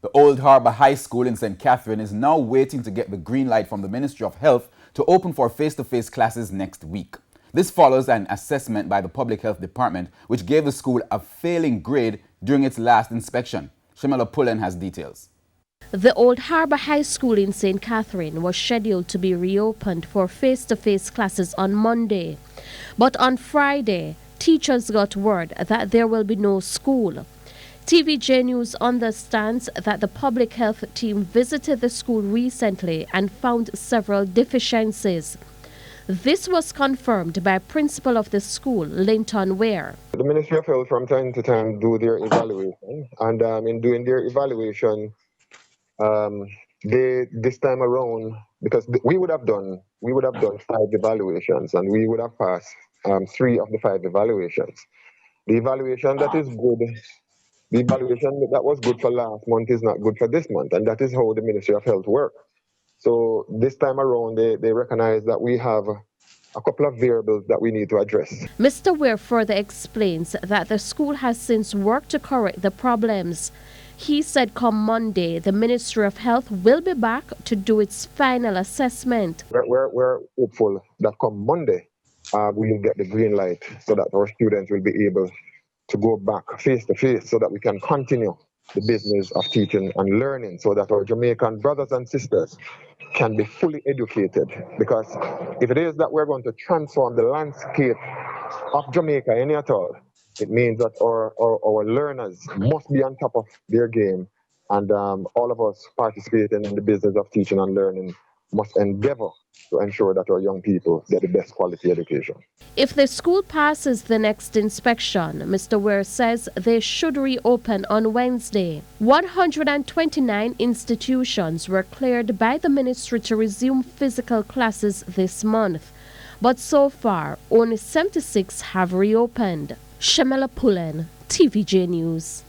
The Old Harbour High School in St. Catherine is now waiting to get the green light from the Ministry of Health to open for face-to-face classes next week. This follows an assessment by the Public Health Department, which gave the school a failing grade during its last inspection. Shamela Pullen has details. The Old Harbour High School in St. Catherine was scheduled to be reopened for face-to-face classes on Monday. But on Friday, teachers got word that there will be no school. TVJ News understands that the public health team visited the school recently and found several deficiencies. This was confirmed by principal of the school, Linton Ware. The Ministry of Health from time to time do their evaluation, and in doing their evaluation, this time around, because we would have done 5 evaluations, and we would have passed 3 of the 5 evaluations. The evaluation that is good. The evaluation that was good for last month is not good for this month, and that is how the Ministry of Health works. So this time around, they recognize that we have a couple of variables that we need to address. Mr. Ware further explains that the school has since worked to correct the problems. He said come Monday, the Ministry of Health will be back to do its final assessment. We're hopeful that come Monday, we will get the green light so that our students will be able to go back face to face so that we can continue the business of teaching and learning so that our Jamaican brothers and sisters can be fully educated. Because if it is that we're going to transform the landscape of Jamaica any at all, it means that our learners must be on top of their game, and all of us participating in the business of teaching and learning must endeavor to ensure that our young people get the best quality education. If the school passes the next inspection, Mr. Ware says they should reopen on Wednesday. 129 institutions were cleared by the ministry to resume physical classes this month, but so far only 76 have reopened. Shamela Pullen, TVJ News.